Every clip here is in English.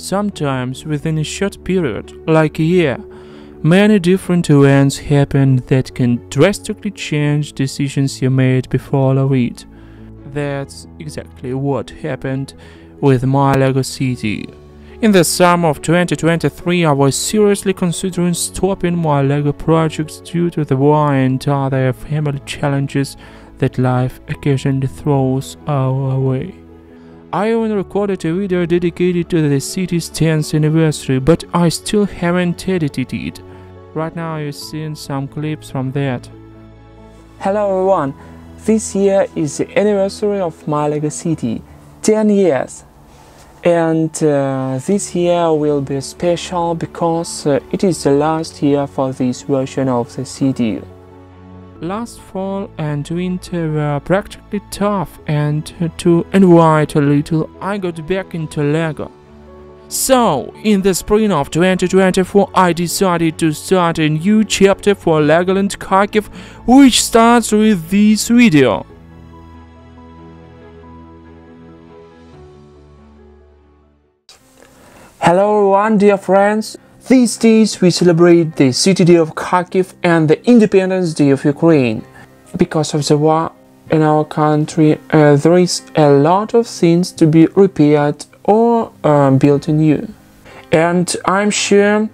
sometimes within a short period, like a year, many different events happen that can drastically change decisions you made before or it. That's exactly what happened with my Lego city. In the summer of 2023, I was seriously considering stopping my Lego projects due to the war and other family challenges that life occasionally throws our way. I even recorded a video dedicated to the city's 10th anniversary, but I still haven't edited it. Right now you're seeing some clips from that. Hello everyone, this year is the anniversary of my Lego city, 10 years. And this year will be special because it is the last year for this version of the city. Last fall and winter were practically tough, and to invite a little, I got back into Lego. So, in the spring of 2024, I decided to start a new chapter for Legoland Kharkiv, which starts with this video. Hello everyone, dear friends. These days we celebrate the City Day of Kharkiv and the Independence Day of Ukraine. Because of the war in our country, there is a lot of things to be repaired or built anew. And I'm sure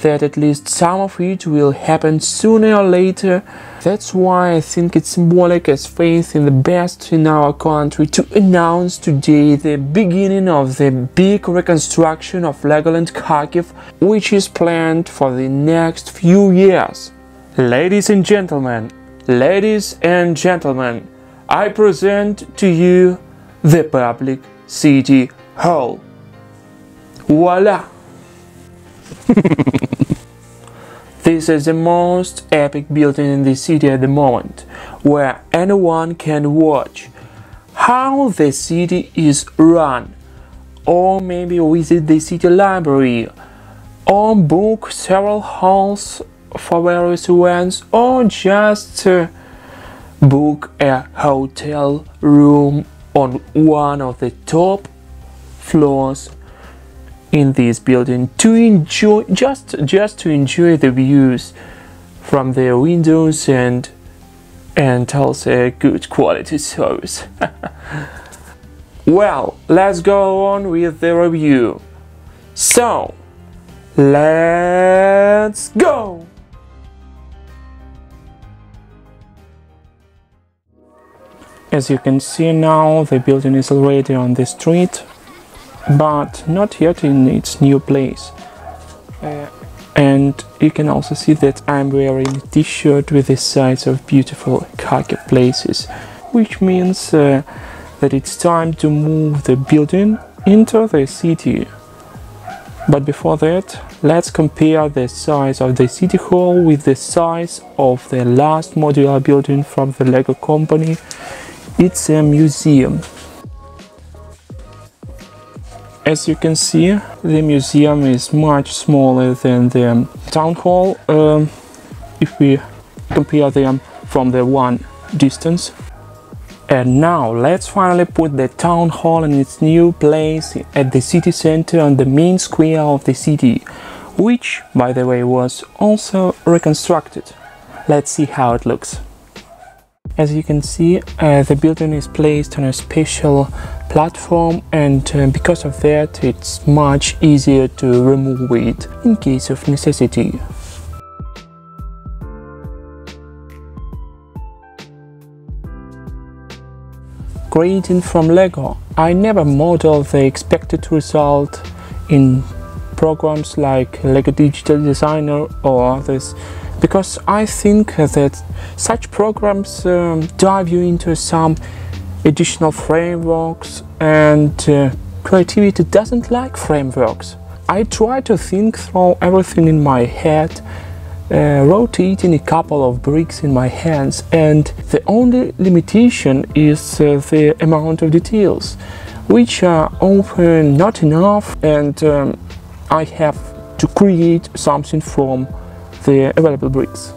that at least some of it will happen sooner or later. That's why I think it's symbolic as faith in the best in our country to announce today the beginning of the big reconstruction of Legoland Kharkiv, which is planned for the next few years. Ladies and gentlemen, I present to you the public city hall. Voila! This is the most epic building in the city at the moment, where anyone can watch how the city is run, or maybe visit the city library, or book several halls for various events, or just book a hotel room on one of the top floors in this building to enjoy just to enjoy the views from the windows and also good quality service. Well, let's go on with the review. So, let's go! As you can see now, the building is already on the street, but not yet in its new place. And you can also see that I'm wearing a t-shirt with the sides of beautiful Kharkiv places, which means that it's time to move the building into the city. But before that, let's compare the size of the city hall with the size of the last modular building from the Lego company. It's a museum. As you can see, the museum is much smaller than the town hall if we compare them from the one distance. And now let's finally put the town hall in its new place at the city center on the main square of the city, which, by the way, was also reconstructed. Let's see how it looks. As you can see, the building is placed on a special platform, and because of that it's much easier to remove it in case of necessity. Creating from Lego, I never model the expected result in programs like Lego Digital Designer or others, because I think that such programs dive you into some additional frameworks, and creativity doesn't like frameworks. I try to think through everything in my head, rotating a couple of bricks in my hands, and the only limitation is the amount of details, which are often not enough, and I have to create something from the available bricks.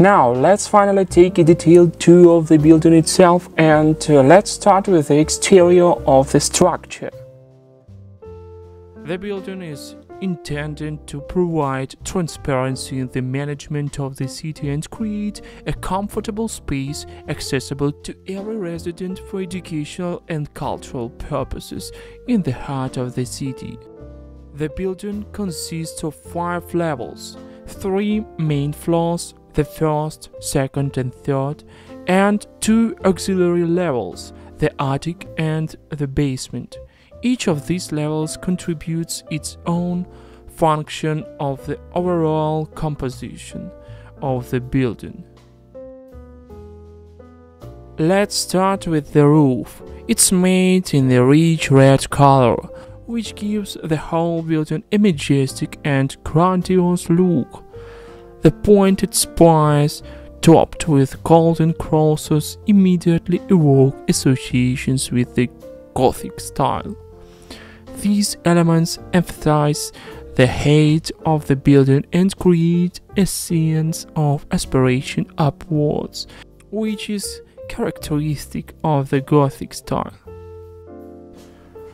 Now let's finally take a detailed tour of the building itself, and let's start with the exterior of the structure. The building is intended to provide transparency in the management of the city and create a comfortable space accessible to every resident for educational and cultural purposes in the heart of the city. The building consists of 5 levels, 3 main floors, the first, second and third, and 2 auxiliary levels, the attic and the basement. Each of these levels contributes its own function of the overall composition of the building. Let's start with the roof. It's made in the rich red color, which gives the whole building a majestic and grandiose look. The pointed spires, topped with golden crosses, immediately evoke associations with the Gothic style. These elements emphasize the height of the building and create a sense of aspiration upwards, which is characteristic of the Gothic style.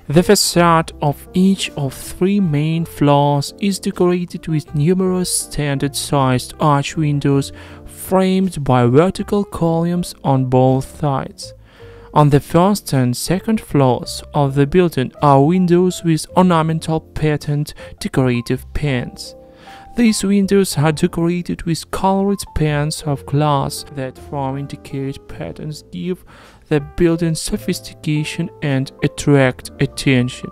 The facade of each of 3 main floors is decorated with numerous standard-sized arch windows framed by vertical columns on both sides. On the first and second floors of the building are windows with ornamental patterned decorative panes. These windows are decorated with colored panes of glass that from intricate patterns give the building sophistication and attract attention.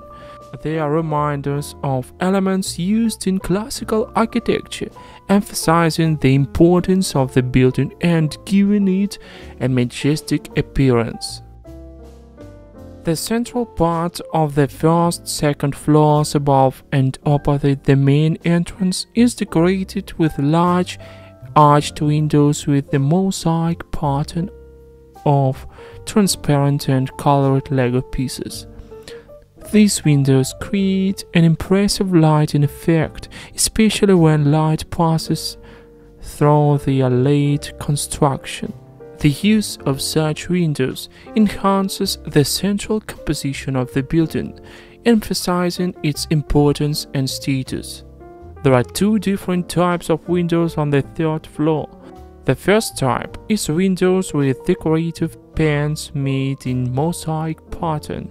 They are reminders of elements used in classical architecture, emphasizing the importance of the building and giving it a majestic appearance. The central part of the first, second floors above and opposite the main entrance is decorated with large arched windows with the mosaic pattern of transparent and colored Lego pieces. These windows create an impressive lighting effect, especially when light passes through the late construction. The use of such windows enhances the central composition of the building, emphasizing its importance and status. There are 2 different types of windows on the 3rd floor. The first type is windows with decorative panes made in mosaic pattern.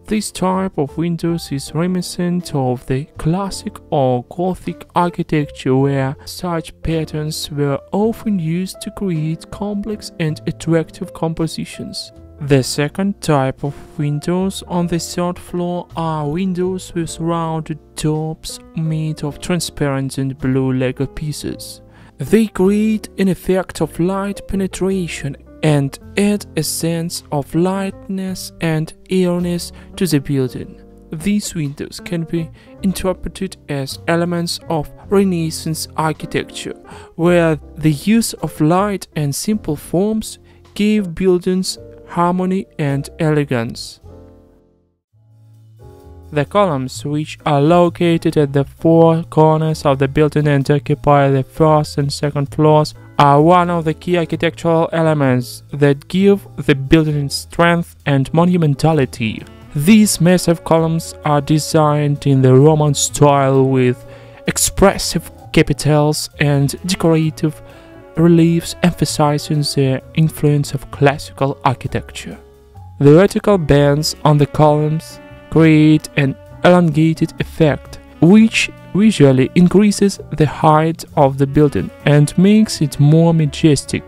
This type of windows is reminiscent of the classic or Gothic architecture, where such patterns were often used to create complex and attractive compositions. The second type of windows on the 3rd floor are windows with rounded tops made of transparent and blue Lego pieces. They create an effect of light penetration and add a sense of lightness and airiness to the building. These windows can be interpreted as elements of Renaissance architecture, where the use of light and simple forms gave buildings harmony and elegance. The columns, which are located at the 4 corners of the building and occupy the 1st and 2nd floors, are one of the key architectural elements that give the building strength and monumentality. These massive columns are designed in the Roman style with expressive capitals and decorative reliefs emphasizing the influence of classical architecture. The vertical bands on the columns create an elongated effect, which visually increases the height of the building and makes it more majestic.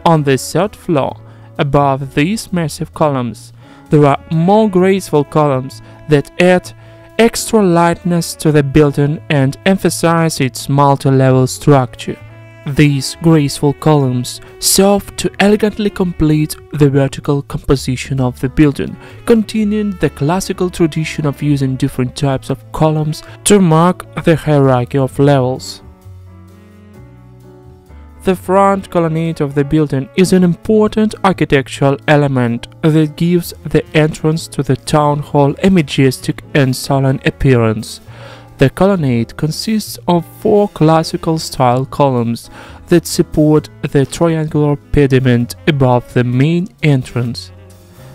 On the 3rd floor, above these massive columns, there are more graceful columns that add extra lightness to the building and emphasize its multi-level structure. These graceful columns serve to elegantly complete the vertical composition of the building, continuing the classical tradition of using different types of columns to mark the hierarchy of levels. The front colonnade of the building is an important architectural element that gives the entrance to the town hall a majestic and solemn appearance. The colonnade consists of 4 classical-style columns that support the triangular pediment above the main entrance.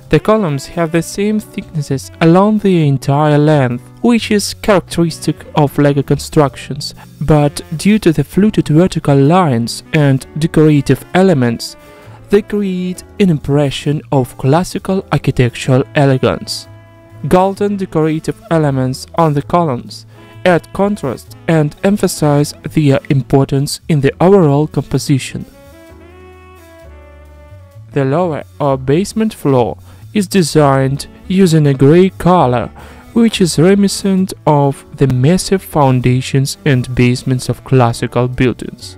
The columns have the same thicknesses along the entire length, which is characteristic of Lego constructions, but due to the fluted vertical lines and decorative elements, they create an impression of classical architectural elegance. Golden decorative elements on the columns add contrast and emphasize their importance in the overall composition. The lower or basement floor is designed using a gray color, which is reminiscent of the massive foundations and basements of classical buildings.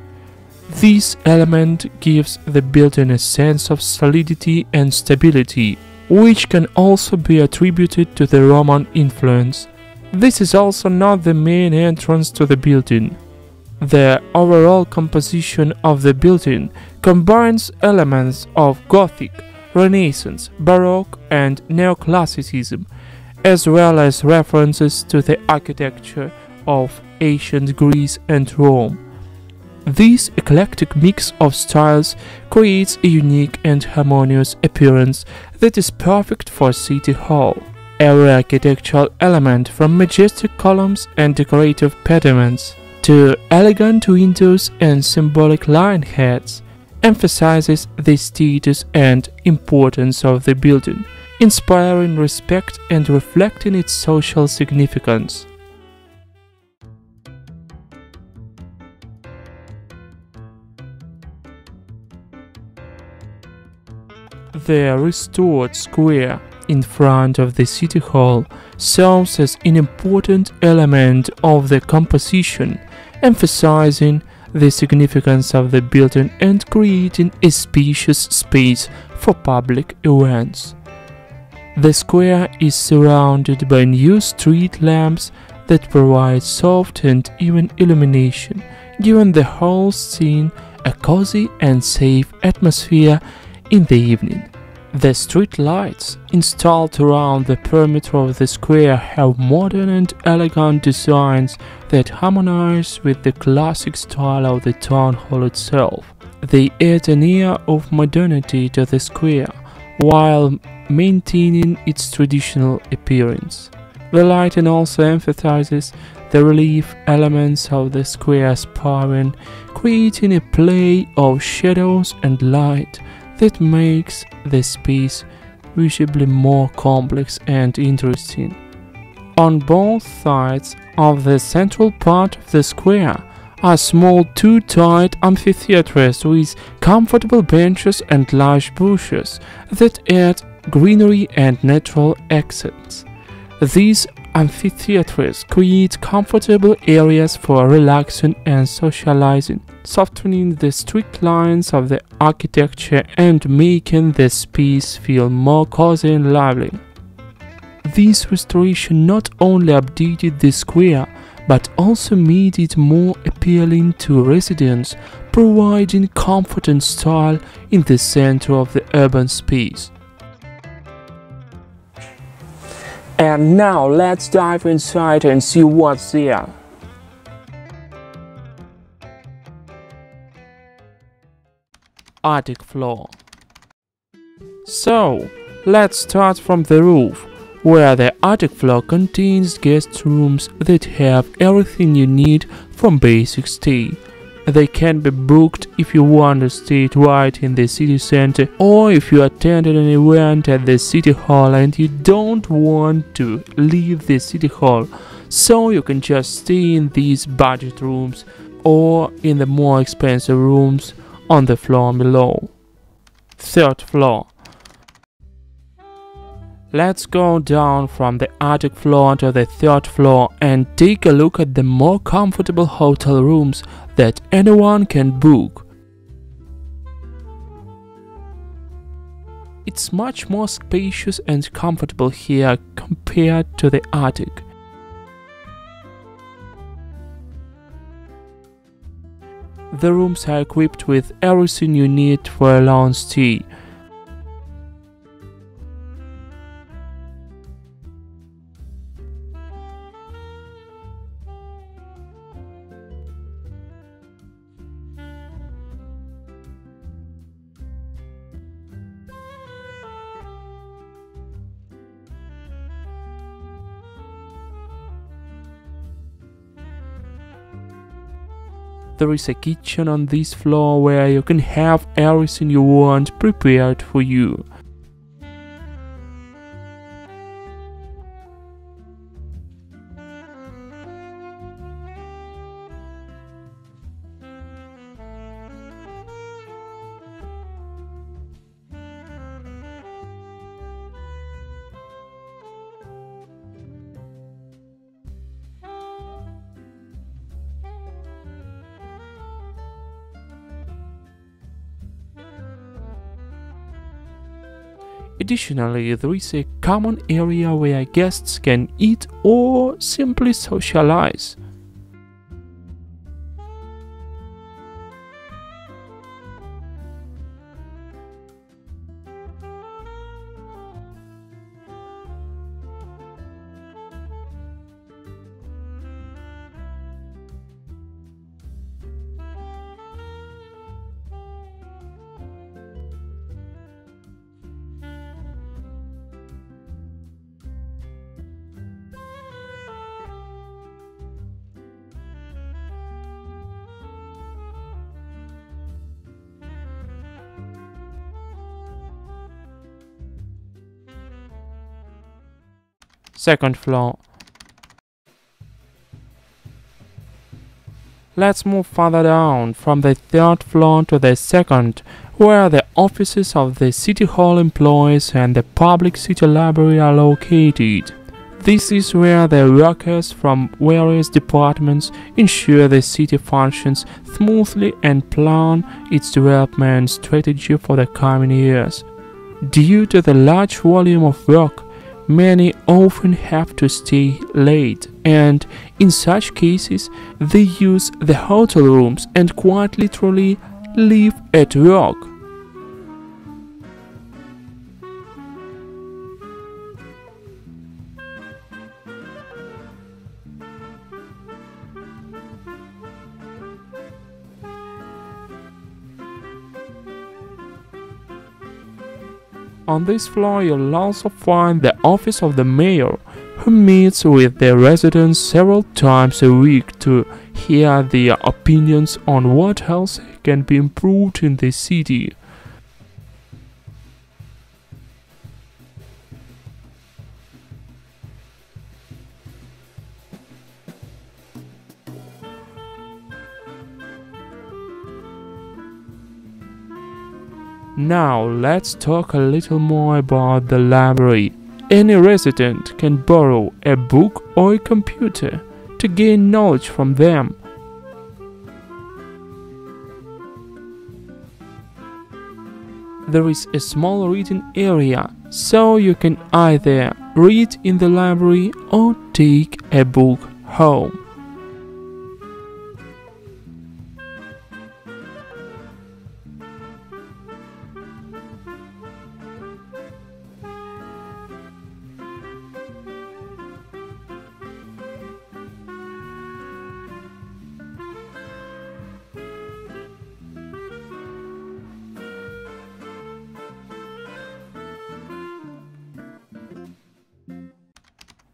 This element gives the building a sense of solidity and stability, which can also be attributed to the Roman influence. This is also not the main entrance to the building. The overall composition of the building combines elements of Gothic, Renaissance, Baroque and Neoclassicism, as well as references to the architecture of ancient Greece and Rome. This eclectic mix of styles creates a unique and harmonious appearance that is perfect for City Hall. Every architectural element, from majestic columns and decorative pediments to elegant windows and symbolic lion heads, emphasizes the status and importance of the building, inspiring respect and reflecting its social significance. The restored square in front of the City Hall serves as an important element of the composition, emphasizing the significance of the building and creating a spacious space for public events. The square is surrounded by new street lamps that provide soft and even illumination, giving the whole scene a cozy and safe atmosphere in the evening. The street lights installed around the perimeter of the square have modern and elegant designs that harmonize with the classic style of the town hall itself. They add an air of modernity to the square while maintaining its traditional appearance. The lighting also emphasizes the relief elements of the square's paving, creating a play of shadows and light that makes the space visibly more complex and interesting. On both sides of the central part of the square are small two-tiered amphitheatres with comfortable benches and large bushes that add greenery and natural accents. These amphitheatres create comfortable areas for relaxing and socializing, softening the strict lines of the architecture and making the space feel more cozy and lively. This restoration not only updated the square, but also made it more appealing to residents, providing comfort and style in the center of the urban space. And now let's dive inside and see what's there. Attic floor. So, let's start from the roof, where the attic floor contains guest rooms that have everything you need from basic stay. They can be booked if you want to stay right in the city center, or if you attended an event at the city hall and you don't want to leave the city hall, so you can just stay in these budget rooms or in the more expensive rooms on the floor below. Third floor. Let's go down from the attic floor to the third floor and take a look at the more comfortable hotel rooms that anyone can book. It's much more spacious and comfortable here compared to the attic. The rooms are equipped with everything you need for a long stay. There is a kitchen on this floor where you can have everything you want prepared for you. Additionally, there is a common area where guests can eat or simply socialize. Second floor. Let's move further down from the third floor to the second, where the offices of the City Hall employees and the Public City Library are located. This is where the workers from various departments ensure the city functions smoothly and plan its development strategy for the coming years. Due to the large volume of work, many often have to stay late, and in such cases, they use the hotel rooms and quite literally live at work. On this floor, you'll also find the office of the mayor, who meets with the residents several times a week to hear their opinions on what else can be improved in the city. Now let's talk a little more about the library. Any resident can borrow a book or a computer to gain knowledge from them. There is a small reading area, so you can either read in the library or take a book home.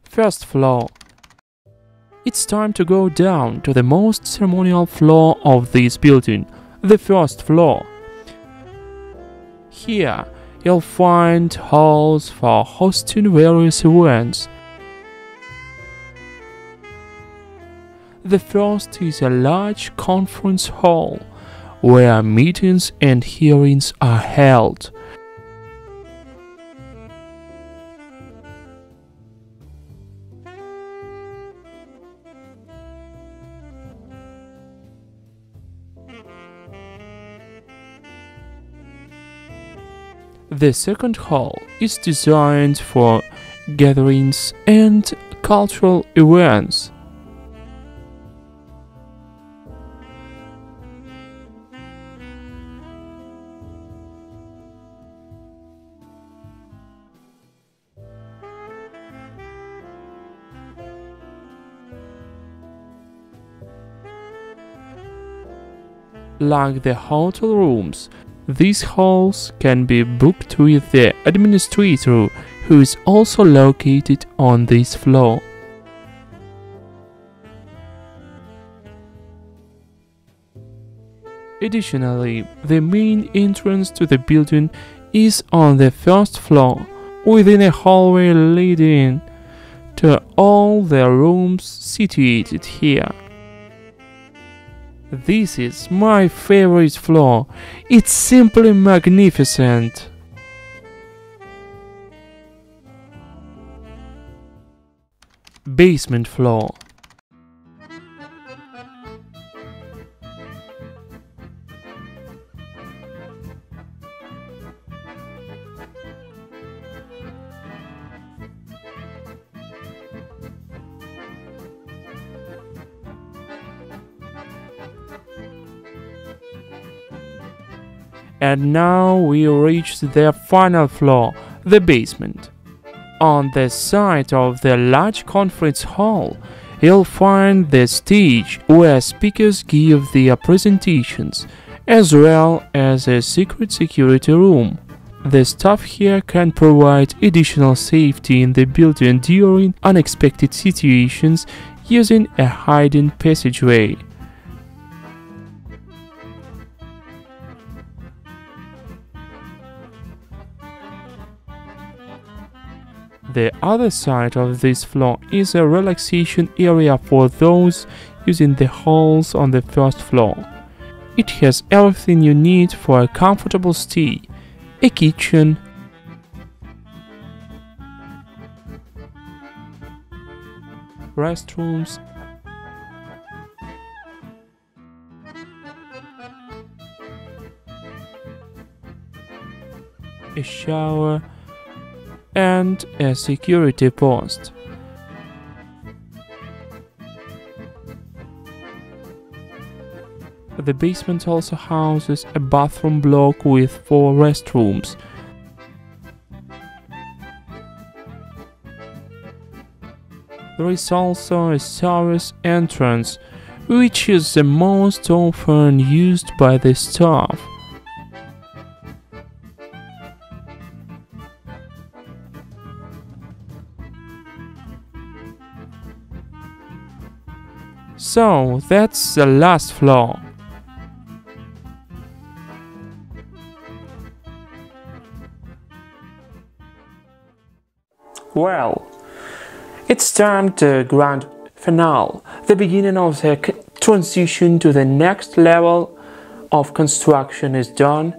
First floor. It's time to go down to the most ceremonial floor of this building, the first floor. Here, you'll find halls for hosting various events. The first is a large conference hall, where meetings and hearings are held. The second hall is designed for gatherings and cultural events. Like the hotel rooms, these halls can be booked with the administrator, who is also located on this floor. Additionally, the main entrance to the building is on the first floor, within a hallway leading to all the rooms situated here. This is my favorite floor. It's simply magnificent. Basement floor. And now we reach the final floor, the basement. On the side of the large conference hall, you'll find the stage where speakers give their presentations, as well as a secret security room. The staff here can provide additional safety in the building during unexpected situations using a hidden passageway. The other side of this floor is a relaxation area for those using the halls on the first floor. It has everything you need for a comfortable stay: a kitchen, restrooms, a shower, and a security post. The basement also houses a bathroom block with 4 restrooms. There is also a service entrance, which is the most often used by the staff. So that's the last floor. Well, it's time to grand finale, the beginning of the transition to the next level of construction is done,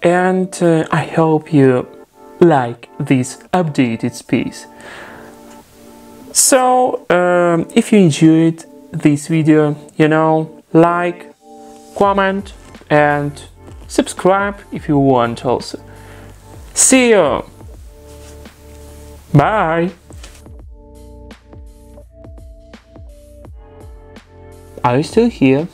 and I hope you like this updated space. So, if you enjoyed this video, like, comment and subscribe if you want also. See you! Bye! Are you still here?